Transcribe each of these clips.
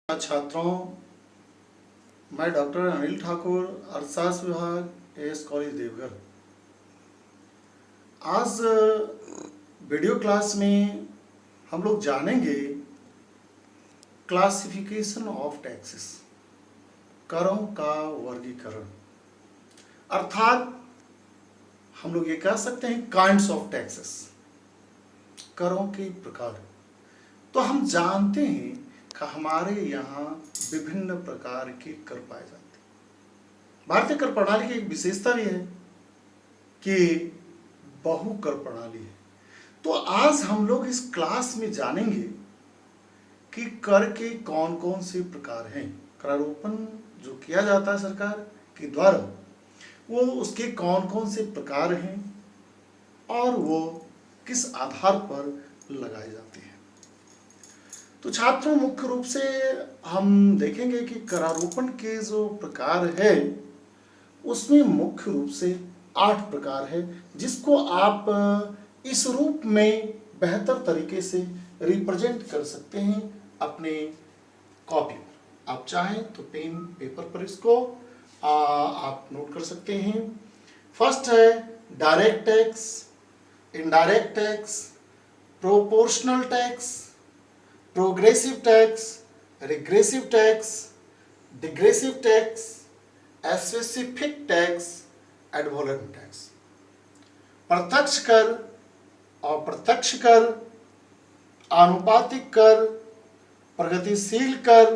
छात्रों, मैं डॉक्टर अनिल ठाकुर, अर्थशास्त्र विभाग, एएस कॉलेज देवघर। आज वीडियो क्लास में हम लोग जानेंगे क्लासिफिकेशन ऑफ टैक्सेस, करों का वर्गीकरण। अर्थात हम लोग ये कह सकते हैं काइंड्स ऑफ टैक्सेस, करों के प्रकार। तो हम जानते हैं कि हमारे यहाँ विभिन्न प्रकार के कर पाए जाते हैं। भारतीय कर प्रणाली की एक विशेषता भी है कि बहु कर प्रणाली है। तो आज हम लोग इस क्लास में जानेंगे कि कर के कौन कौन से प्रकार हैं। करारोपण जो किया जाता है सरकार के द्वारा, वो उसके कौन कौन से प्रकार हैं और वो किस आधार पर लगाए जाते हैं। तो छात्रों, मुख्य रूप से हम देखेंगे कि करारोपण के जो प्रकार है उसमें मुख्य रूप से 8 प्रकार है, जिसको आप इस रूप में बेहतर तरीके से रिप्रेजेंट कर सकते हैं अपने कॉपी पर। आप चाहें तो पेन पेपर पर इसको आप नोट कर सकते हैं। फर्स्ट है direct tax, indirect tax, proportional tax, progressive tax, regressive tax, degressive tax, specific tax, ad valorem tax. प्रत्यक्ष कर, अप्रत्यक्ष कर, आनुपातिक कर, प्रगतिशील कर,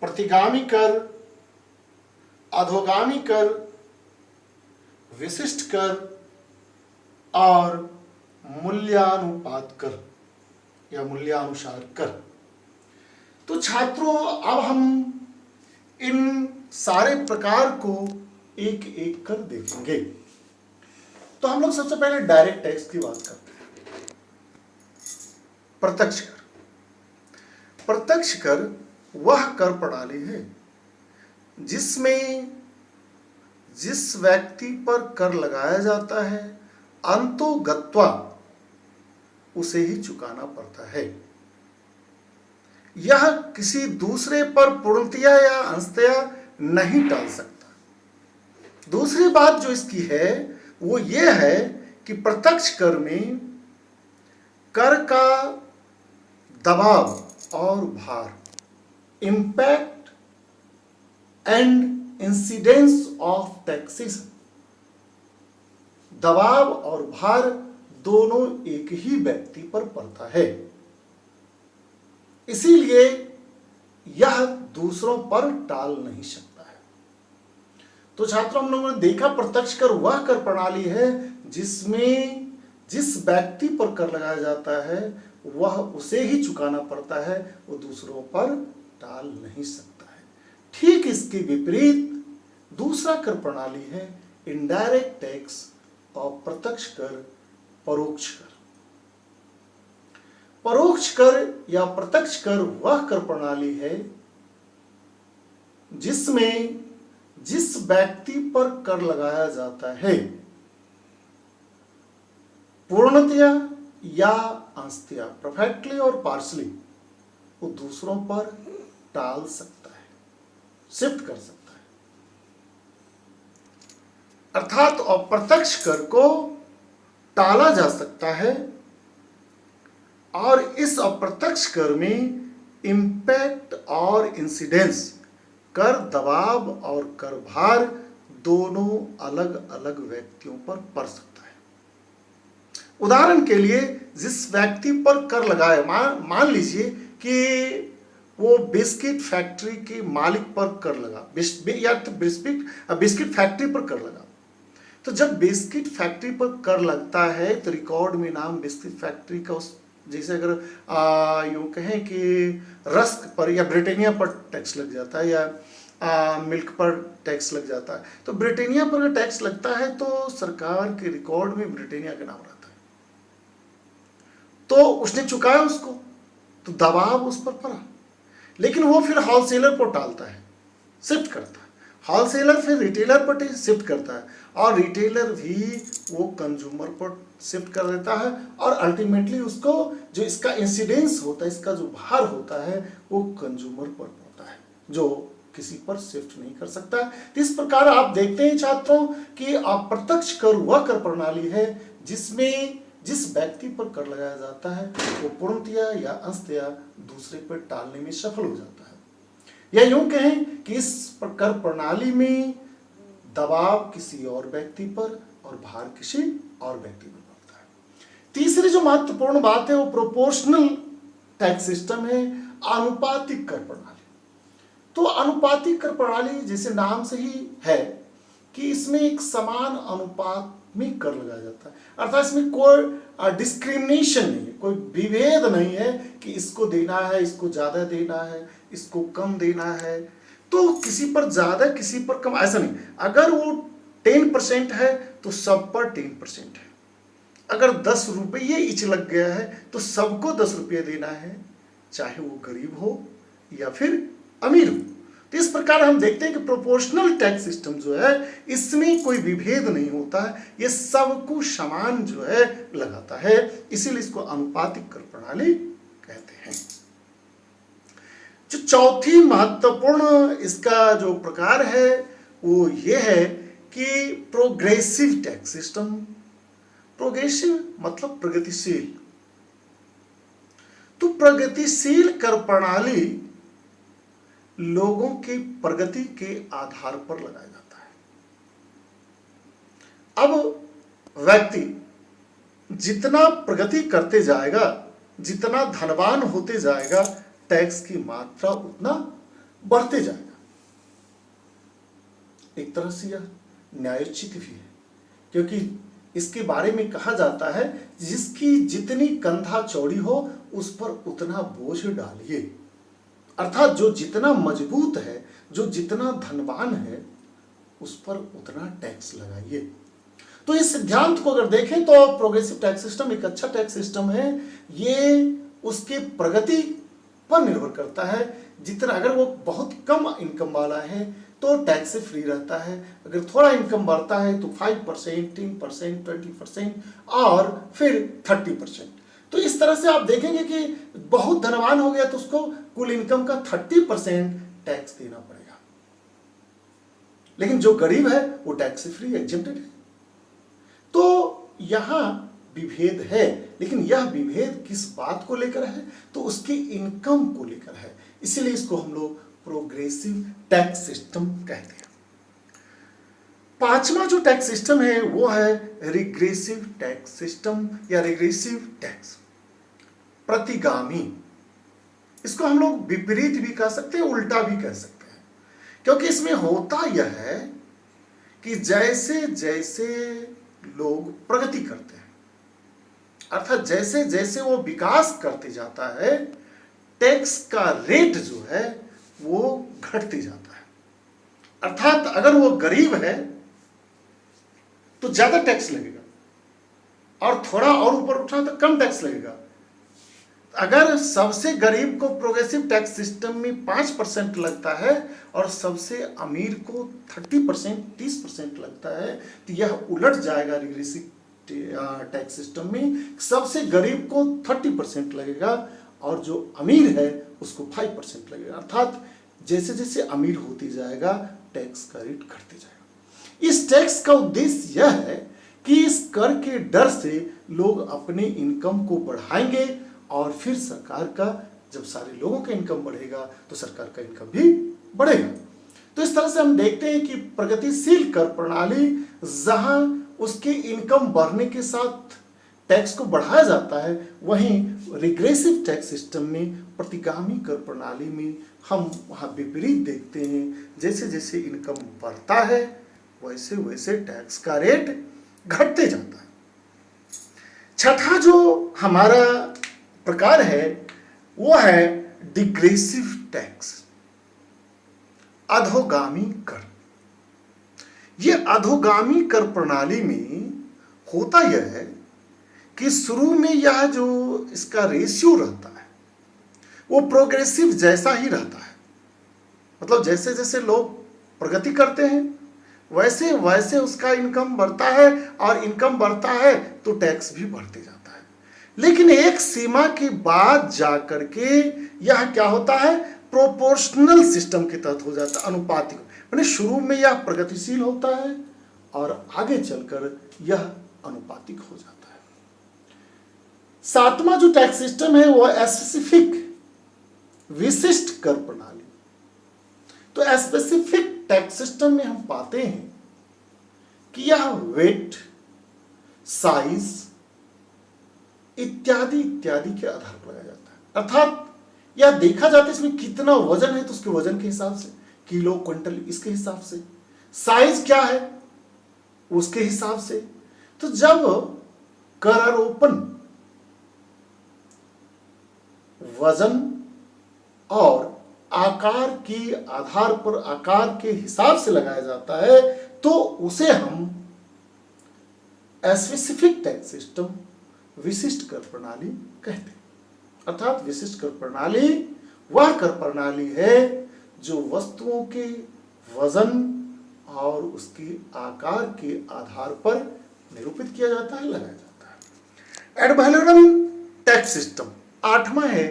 प्रतिगामी कर, अधोगामी कर, विशिष्ट कर और मूल्यानुपात कर या मूल्यानुसार कर। तो छात्रों, अब हम इन सारे प्रकार को एक एक कर देखेंगे। तो हम लोग सबसे पहले डायरेक्ट टैक्स की बात करते हैं। प्रत्यक्ष कर। प्रत्यक्ष कर वह कर प्रणाली है जिसमें जिस व्यक्ति पर कर लगाया जाता है अंतोगत्वा उसे ही चुकाना पड़ता है। यह किसी दूसरे पर पूर्णतया या अंशतया नहीं टाल सकता। दूसरी बात जो इसकी है वो ये है कि प्रत्यक्ष कर में कर का दबाव और भार, impact and incidence of taxation, दबाव और भार दोनों एक ही व्यक्ति पर पड़ता है, इसीलिए यह दूसरों पर टाल नहीं सकता है। तो छात्रों, हम लोगों ने देखा प्रत्यक्ष कर वह कर प्रणाली है जिसमें जिस व्यक्ति पर कर लगाया जाता है वह उसे ही चुकाना पड़ता है, वो दूसरों पर टाल नहीं सकता है। ठीक इसके विपरीत दूसरा कर प्रणाली है इनडायरेक्ट टैक्स, अप्रत्यक्ष कर, परोक्ष कर। परोक्ष कर या प्रत्यक्ष कर वह कर प्रणाली है जिसमें जिस व्यक्ति पर कर लगाया जाता है पूर्णतया या अंशतया, परफेक्टली और पार्शली, वो दूसरों पर टाल सकता है, शिफ्ट कर सकता है। अर्थात अप्रत्यक्ष कर को टाला जा सकता है और इस अप्रत्यक्ष कर में इंपैक्ट और इंसिडेंस, कर दबाव और कर भार दोनों अलग अलग व्यक्तियों पर पड़ सकता है। उदाहरण के लिए, जिस व्यक्ति पर कर लगाए, मान लीजिए कि वो बिस्किट फैक्ट्री के मालिक पर कर लगा, या तो बिस्किट फैक्ट्री पर कर लगा। तो जब बिस्किट फैक्ट्री पर कर लगता है तो रिकॉर्ड में नाम बिस्किट फैक्ट्री का उस, जैसे अगर यूँ कहें कि रस्क पर या ब्रिटानिया पर टैक्स लग जाता है या मिल्क पर टैक्स लग जाता है, तो ब्रिटानिया पर अगर टैक्स लगता है तो सरकार के रिकॉर्ड में ब्रिटानिया का नाम रहता है। तो उसने चुकाया उसको, तो दबाव उस पर पड़ा, लेकिन वो फिर होलसेलर पर टालता है, शिफ्ट करता है। होलसेलर फिर रिटेलर पर शिफ्ट करता है और रिटेलर भी वो कंज्यूमर पर शिफ्ट कर देता है और अल्टीमेटली उसको जो इसका इंसिडेंस होता है, इसका जो भार होता है वो कंज्यूमर पर होता है, जो किसी पर शिफ्ट नहीं कर सकता। तो इस प्रकार आप देखते हैं छात्रों कि अप्रत्यक्ष कर वह कर प्रणाली है जिसमें जिस व्यक्ति पर कर लगाया जाता है वो पूर्णतया या अंशतया दूसरे पर टालने में सफल हो जाता है। या यूं कहें कि इस कर प्रणाली में दबाव किसी और व्यक्ति पर और भार किसी और व्यक्ति पर पड़ता है। तीसरी जो महत्वपूर्ण बात है वो प्रोपोर्शनल टैक्स सिस्टम है, आनुपातिक कर प्रणाली। तो अनुपातिक कर प्रणाली जैसे नाम से ही है कि इसमें एक समान अनुपात में कर लगाया जाता है, अर्थात इसमें कोई डिस्क्रिमिनेशन नहीं है, कोई विभेद नहीं है कि इसको देना है, इसको ज्यादा देना है, इसको कम देना है, तो किसी पर ज्यादा किसी पर कम, ऐसा नहीं। अगर वो 10% है तो सब पर 10% है। अगर 10 रुपये इच लग गया है तो सबको 10 रुपये देना है, चाहे वो गरीब हो या फिर अमीर हो। तो इस प्रकार हम देखते हैं कि प्रोपोर्शनल टैक्स सिस्टम जो है इसमें कोई विभेद नहीं होता है, ये सबको समान जो है लगाता है, इसीलिए इसको आनुपातिक कर प्रणाली कहते हैं। जो चौथी महत्वपूर्ण इसका जो प्रकार है वो ये है कि प्रोग्रेसिव टैक्स सिस्टम। प्रोग्रेसिव मतलब प्रगतिशील। तो प्रगतिशील कर प्रणाली लोगों की प्रगति के आधार पर लगाया जाता है। अब व्यक्ति जितना प्रगति करते जाएगा, जितना धनवान होते जाएगा, टैक्स की मात्रा उतना बढ़ते जाएगा। एक तरह से यह न्यायोचित भी है, क्योंकि इसके बारे में कहा जाता है जिसकी जितनी कंधा चौड़ी हो उस पर उतना बोझ डालिए, अर्थात जो जितना मजबूत है, जो जितना धनवान है, उस पर उतना टैक्स लगाइए। तो इस सिद्धांत को अगर देखें तो प्रोग्रेसिव टैक्स सिस्टम एक अच्छा टैक्स सिस्टम है। ये उसके प्रगति पर निर्भर करता है। जितना अगर वो बहुत कम इनकम वाला है तो टैक्स से फ्री रहता है, अगर थोड़ा इनकम बढ़ता है तो 5%, 10%, 20% और फिर 30%। तो इस तरह से आप देखेंगे कि बहुत धनवान हो गया तो उसको कुल इनकम का 30% टैक्स देना पड़ेगा, लेकिन जो गरीब है वो टैक्स से फ्री एग्जेम्प्टेड है। तो यहां विभेद है, लेकिन यह विभेद किस बात को लेकर है? तो उसकी इनकम को लेकर है, इसीलिए इसको हम लोग प्रोग्रेसिव टैक्स सिस्टम कहते हैं। पांचवा जो टैक्स सिस्टम है वो है रिग्रेसिव टैक्स सिस्टम या रिग्रेसिव टैक्स, प्रतिगामी। इसको हम लोग विपरीत भी कह सकते हैं, उल्टा भी कह सकते हैं, क्योंकि इसमें होता यह है कि जैसे जैसे लोग प्रगति करते हैं, अर्थात जैसे जैसे वो विकास करते जाता है, टैक्स का रेट जो है वो घटते जाता है। अर्थात अगर वो गरीब है तो ज्यादा टैक्स लगेगा और थोड़ा और ऊपर उठा तो कम टैक्स लगेगा। अगर सबसे गरीब को प्रोग्रेसिव टैक्स सिस्टम में 5% लगता है और सबसे अमीर को 30%, 30% लगता है, तो यह उलट जाएगा रिग्रेसिव टैक्स सिस्टम में। सबसे गरीब को 30% लगेगा और जो अमीर है उसको 5% लगेगा। अर्थात जैसे जैसे अमीर होती जाएगा टैक्स का रेट घटते जाएगा। इस टैक्स का उद्देश्य यह है कि इस कर के डर से लोग अपने इनकम को बढ़ाएंगे और फिर सरकार का, जब सारे लोगों का इनकम बढ़ेगा तो सरकार का इनकम भी बढ़ेगा। तो इस तरह से हम देखते हैं कि प्रगतिशील कर प्रणाली जहां उसकी इनकम बढ़ने के साथ टैक्स को बढ़ाया जाता है, वहीं रिग्रेसिव टैक्स सिस्टम में, प्रतिगामी कर प्रणाली में हम वहां विपरीत देखते हैं। जैसे जैसे इनकम बढ़ता है वैसे वैसे टैक्स का रेट घटते जाता है। छठा जो हमारा प्रकार है वो है डिग्रेसिव टैक्स, अधोगामी कर। यह अधोगामी कर प्रणाली में होता यह है कि शुरू में यह जो इसका रेशियो रहता है वो प्रोग्रेसिव जैसा ही रहता है। मतलब जैसे जैसे लोग प्रगति करते हैं वैसे वैसे उसका इनकम बढ़ता है, और इनकम बढ़ता है तो टैक्स भी बढ़ते जाता है। लेकिन एक सीमा के बाद जाकर के यह क्या होता है, प्रोपोर्शनल सिस्टम के तहत हो जाता है, अनुपातिक। यानी शुरू में यह प्रगतिशील होता है और आगे चलकर यह अनुपातिक हो जाता है। सातवां जो टैक्स सिस्टम है वह स्पेसिफिक, विशिष्ट कर प्रणाली। तो स्पेसिफिक टैक्स सिस्टम में हम पाते हैं कि यह वेट, साइज इत्यादि इत्यादि के आधार पर लगाया जाता है। अर्थात यह देखा जाता है इसमें कितना वजन है तो उसके वजन के हिसाब से, किलो क्विंटल इसके हिसाब से, साइज क्या है उसके हिसाब से। तो जब करारोपण वजन और आकार के आधार पर, आकार के हिसाब से लगाया जाता है तो उसे हम स्पेसिफिक टैक्स सिस्टम, विशिष्ट कर प्रणाली कहते हैं। अर्थात विशिष्ट कर प्रणाली वह कर प्रणाली है जो वस्तुओं के वजन और उसके आकार के आधार पर निरूपित किया जाता है, लगाया जाता है। एड वैलोरम टैक्स सिस्टम आठवां है,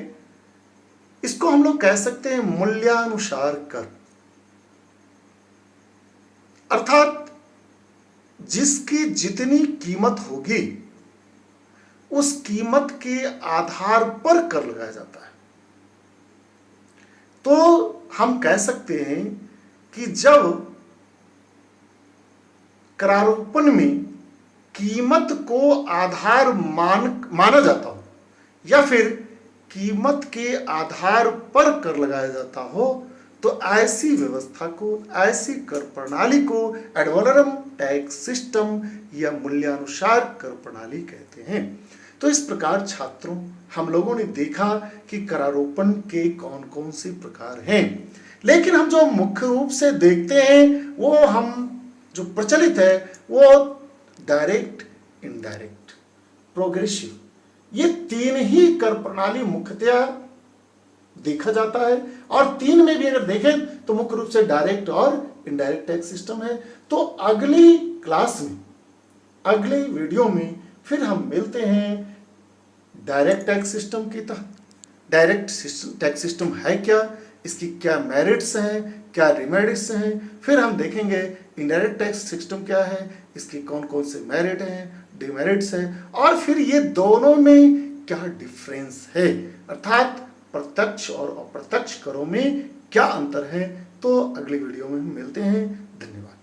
इसको हम लोग कह सकते हैं मूल्यानुसार कर। अर्थात जिसकी जितनी कीमत होगी उस कीमत के आधार पर कर लगाया जाता है। तो हम कह सकते हैं कि जब करारोपण में कीमत को आधार माना जाता हो या फिर कीमत के आधार पर कर लगाया जाता हो तो ऐसी व्यवस्था को, ऐसी कर प्रणाली को एड वैलोरम टैक्स सिस्टम या मूल्यानुसार कर प्रणाली कहते हैं। तो इस प्रकार छात्रों हम लोगों ने देखा कि करारोपण के कौन कौन से प्रकार हैं, लेकिन हम जो मुख्य रूप से देखते हैं वो हम जो प्रचलित है वो डायरेक्ट, इनडायरेक्ट, प्रोग्रेसिव, ये तीन ही कर प्रणाली मुख्यतः देखा जाता है। और तीन में भी अगर देखें तो मुख्य रूप से डायरेक्ट और इनडायरेक्ट टैक्स सिस्टम है। तो अगली क्लास में, अगले वीडियो में फिर हम मिलते हैं डायरेक्ट टैक्स सिस्टम के तहत। डायरेक्ट टैक्स सिस्टम है क्या, इसकी क्या मेरिट्स हैं, क्या डिमेरिट्स हैं। फिर हम देखेंगे इनडायरेक्ट टैक्स सिस्टम क्या है, इसके कौन कौन से मेरिट हैं, डिमेरिट्स हैं, और फिर ये दोनों में क्या डिफरेंस है, अर्थात प्रत्यक्ष और अप्रत्यक्ष करों में क्या अंतर है। तो अगले वीडियो में हम मिलते हैं। धन्यवाद।